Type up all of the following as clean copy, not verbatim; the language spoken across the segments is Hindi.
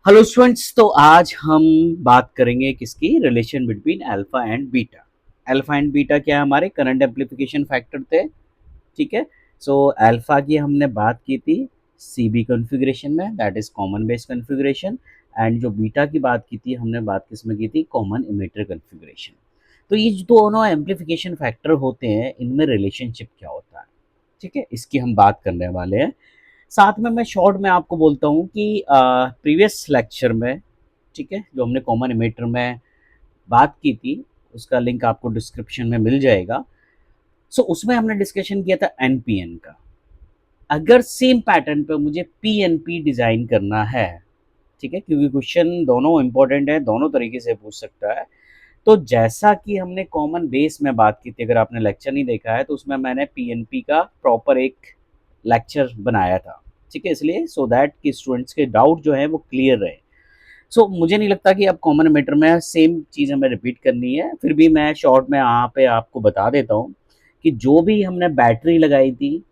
हेलो स्टूडेंट्स, तो आज हम बात करेंगे किसकी relation between alpha and beta. Alpha and beta क्या है, हमारे करंट एम्पलीफिकेशन फैक्टर थे। ठीक है। सो अल्फा की हमने बात की थी सीबी कॉन्फ़िगरेशन में, that is common base configuration. And जो बीटा की बात की थी, हमने बात किसमें की थी, कॉमन इमिटर कॉन्फ़िगरेशन। तो ये जो दोनों एम्पलीफिकेशन फैक्टर होते हैं, इनमें रिलेशनशिप क्या होता है, ठीक है, इसकी हम बात करने वाले हैं। साथ में मैं शॉर्ट में आपको बोलता हूँ कि प्रीवियस लेक्चर में, ठीक है, जो हमने कॉमन इमेटर में बात की थी, उसका लिंक आपको डिस्क्रिप्शन में मिल जाएगा। सो उसमें हमने डिस्कशन किया था एनपीएन का। अगर सेम पैटर्न पे मुझे पीएनपी डिज़ाइन करना है, ठीक है, क्योंकि क्वेश्चन दोनों इंपॉर्टेंट है, दोनों तरीके से पूछ सकता है। तो जैसा कि हमने कॉमन बेस में बात की थी, अगर आपने लेक्चर नहीं देखा है तो उसमें मैंने पीएनपी का प्रॉपर एक लेक्चर बनाया था, ठीक है, इसलिए सो दैट कि स्टूडेंट्स के डाउट जो है वो क्लियर रहे। सो मुझे नहीं लगता कि अब कॉमन मीटर में सेम चीज़ हमें रिपीट करनी है, फिर भी मैं शॉर्ट में यहाँ पे आपको बता देता हूँ कि जो भी हमने बैटरी लगाई थी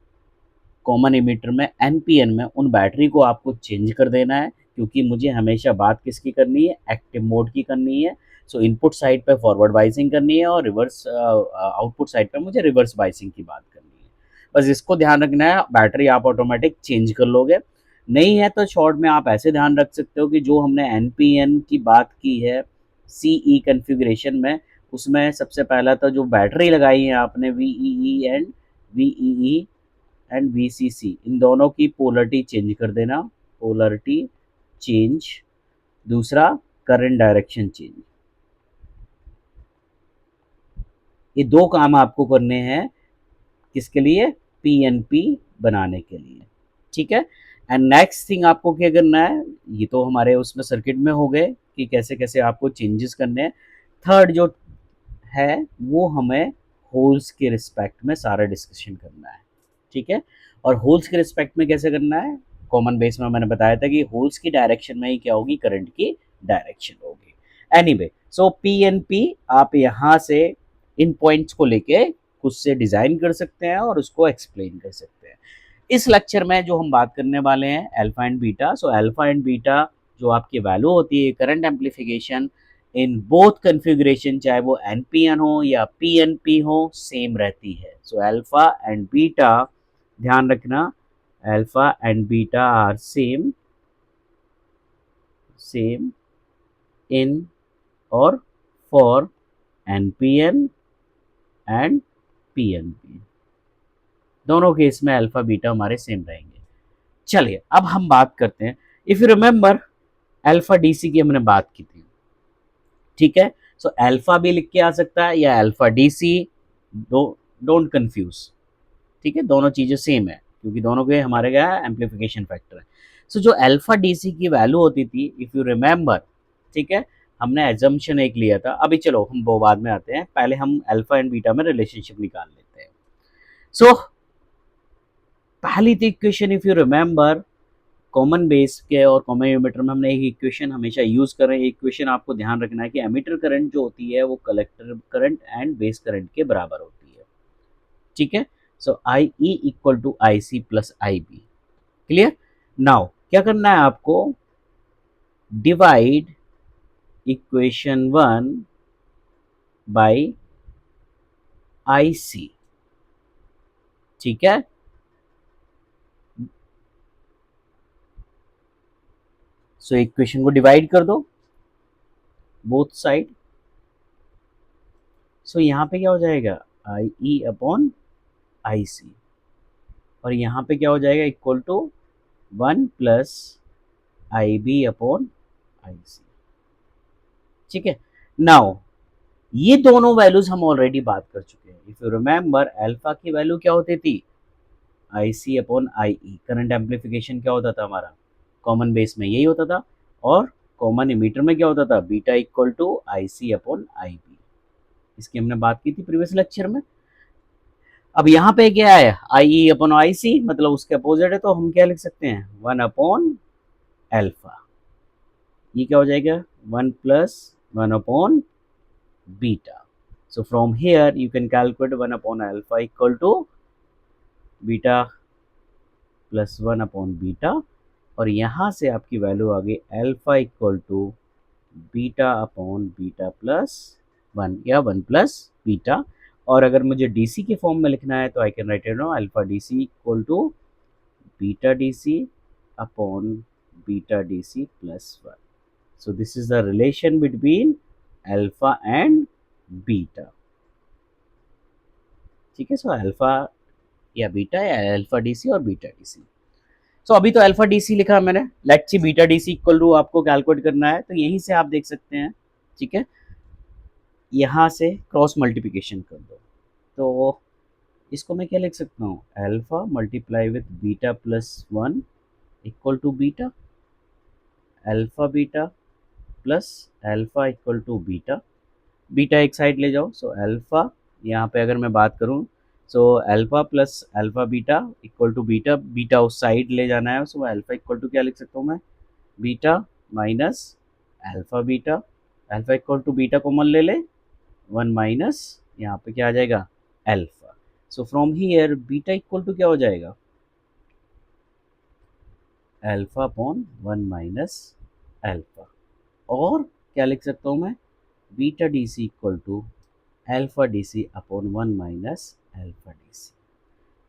कॉमन इमीटर में एनपीएन में, उन बैटरी को आपको चेंज कर देना है, क्योंकि मुझे हमेशा बात किसकी करनी है, एक्टिव मोड की करनी है। सो इनपुट साइड पे फॉरवर्ड बाइसिंग करनी है और रिवर्स आउटपुट साइड पे मुझे रिवर्स बाइसिंग की बात करनी है। बस इसको ध्यान रखना है, बैटरी आप ऑटोमेटिक चेंज कर लोगे। नहीं है तो शॉर्ट में आप ऐसे ध्यान रख सकते हो कि जो हमने एनपीएन की बात की है सीई कॉन्फ़िगरेशन में, उसमें सबसे पहला तो जो बैटरी लगाई है आपने वीईई एंड वीईई एंड वीसीसी, इन दोनों की पोलरिटी चेंज कर देना, पोलरिटी चेंज। दूसरा, करंट डायरेक्शन चेंज। ये दो काम आपको करने हैं, किसके लिए, पीएनपी बनाने के लिए, ठीक है। एंड नेक्स्ट थिंग आपको क्या करना है, ये तो हमारे उसमें सर्किट में हो गए कि कैसे कैसे आपको चेंजेस करने हैं। थर्ड जो है वो हमें होल्स के रिस्पेक्ट में सारा डिस्कशन करना है, ठीक है। और होल्स के रिस्पेक्ट में कैसे करना है, कॉमन बेस में मैंने बताया था कि होल्स की डायरेक्शन में ही क्या होगी, करंट की डायरेक्शन होगी। एनीवे, सो पी एन पी आप यहाँ से इन पॉइंट्स को लेके खुद से डिज़ाइन कर सकते हैं और उसको एक्सप्लेन कर सकते हैं। इस लेक्चर में जो हम बात करने वाले हैं alpha and beta, so alpha and beta जो आपकी वैल्यू होती है current amplification in both configuration, चाहे वो एनपीएन हो या पीएनपी हो, सेम रहती है। सो अल्फा एंड बीटा, ध्यान रखना, alpha and beta are same, same in और फॉर एनपीएन एंड पीएनपी, दोनों केस में अल्फा बीटा हमारे सेम रहेंगे। चलिए अब हम बात करते हैं, if you remember alpha DC की हमने बात की थी, ठीक है। सो अल्फा भी लिख के आ सकता है या अल्फा डीसी, डोंट कंफ्यूज, ठीक है, दोनों चीज़ें सेम है क्योंकि दोनों के हमारे क्या है, एम्पलीफिकेशन फैक्टर है। सो जो अल्फा डीसी की वैल्यू होती थी, इफ़ यू रिमेंबर, ठीक है, हमने एजम्पशन एक लिया था, अभी चलो हम वो बाद में आते हैं, पहले हम अल्फा एंड बीटा में रिलेशनशिप निकाल लेते हैं। सो पहली थी equation, if you remember, common base के और कॉमन एमीटर में हमने एक इक्वेशन हमेशा यूज़ कर रहे हैं। इक्वेशन आपको ध्यान रखना है कि एमीटर करंट जो होती है वो collector current and base current के बराबर होती है, ठीक है। So I E equal to I C plus I B, clear. Now क्या करना है आपको, divide equation one by I C, ठीक है। सो इक्वेशन को डिवाइड कर दो बोथ साइड। सो यहाँ पे क्या हो जाएगा, आई ई अपॉन आई सी, और यहाँ पे क्या हो जाएगा, equal to one plus I B upon I C, ठीक है। नाउ ये दोनों वैल्यूज हम ऑलरेडी बात कर चुके हैं। इफ यू रिमेंबर अल्फा की वैल्यू क्या होती थी, I C upon I E, current amplification क्या होता था हमारा, कॉमन बेस में यही होता था, और कॉमन इमीटर में क्या होता था, beta equal to I C upon I B, इसकी हमने बात की थी प्रीवियस लेक्चर में। अब यहाँ पे क्या है, आई ई अपॉन आई सी, मतलब उसके अपोजिट है, तो हम क्या लिख सकते हैं, वन अपॉन एल्फा, ये क्या हो जाएगा, one plus one upon beta. So from here you can calculate 1 upon alpha equal to beta plus 1 upon beta, और यहाँ से आपकी वैल्यू आ गई alpha equal to beta upon beta plus 1 या 1 प्लस बीटा। और अगर मुझे डीसी के फॉर्म में लिखना है तो I can write it down alpha DC equal to beta DC upon beta DC plus 1। So this is the relation between alpha and beta। ठीक है, सो अल्फा या बीटा या अल्फा डीसी और बीटा डीसी। सो अभी तो अल्फा डीसी लिखा मैंने, let's see beta DC equal to आपको कैलकुलेट करना है, तो यहीं से आप देख सकते हैं। ठीक है, यहाँ से क्रॉस मल्टीप्लिकेशन कर दो, तो इसको मैं क्या लिख सकता हूँ, alpha multiply with beta plus 1 equal to beta, alpha beta plus alpha equal to beta. Beta एक साइड ले जाओ, सो अल्फ़ा यहाँ पे अगर मैं बात करूँ, so alpha plus alpha beta equal to beta, beta उस साइड ले जाना है, सो अल्फ़ा इक्वल टू क्या लिख सकता हूँ मैं, beta minus alpha beta. Alpha equal to beta common ले ले, 1 माइनस यहाँ पे क्या आ जाएगा, alpha. So from here beta equal to क्या हो जाएगा, अल्फ़ा अपॉन 1 माइनस अल्फ़ा। और क्या लिख सकता हूँ मैं, beta D C equal to alpha D C upon 1 minus alpha D C.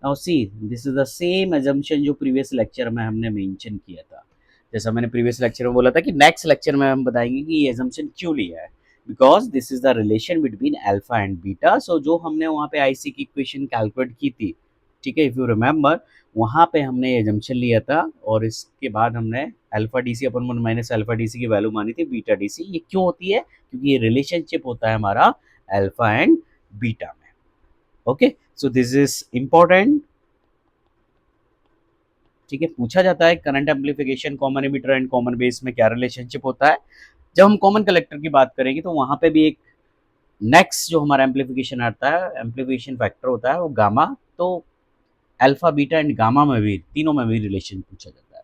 Now see this is the same assumption जो प्रीवियस लेक्चर में हमने मेंशन किया था। जैसा मैंने प्रीवियस लेक्चर में बोला था कि नेक्स्ट लेक्चर में हम बताएंगे कि ये एजम्पशन क्यों लिया है, because this is the relation between alpha and beta. So जो हमने वहाँ पे आईसी की इक्वेशन कैलकुलेट की थी, ठीक है, इफ़ यू रिमेंबर, वहाँ पे हमने ये एजम्पशन लिया था और इसके बाद हमने अल्फा डी सी अपन 1 माइनस अल्फा डी सी की वैल्यू मानी थी बीटा डी सी। ये क्यों होती है, क्योंकि ये रिलेशनशिप होता है हमारा अल्फा एंड बीटा में। Okay, so this is important. ठीक है, पूछा जाता है current amplification common emitter and common base में क्या रिलेशनशिप होता है। जब हम कॉमन कलेक्टर की बात करेंगे तो वहां पे भी एक नेक्स्ट जो हमारा एम्पलीफिकेशन आता है, एम्पलीफिकेशन फैक्टर होता है वो गामा। तो अल्फा बीटा एंड गामा में भी, तीनों में भी रिलेशन पूछा जाता है।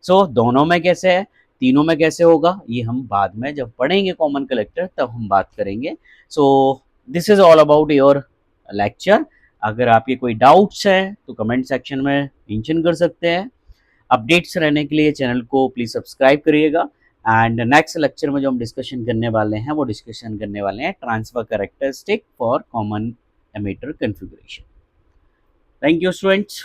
सो दोनों में कैसे है, तीनों में कैसे होगा, ये हम बाद में जब पढ़ेंगे कॉमन कलेक्टर तब हम बात करेंगे। So this is all about your lecture. अगर आपके कोई डाउट्स हैं तो कमेंट सेक्शन में मेंशन कर सकते हैं। अपडेट्स रहने के लिए चैनल को प्लीज़ सब्सक्राइब करिएगा। एंड नेक्स्ट लेक्चर में जो हम डिस्कशन करने वाले हैं वो डिस्कशन करने वाले हैं transfer characteristic for common emitter configuration. Thank you students.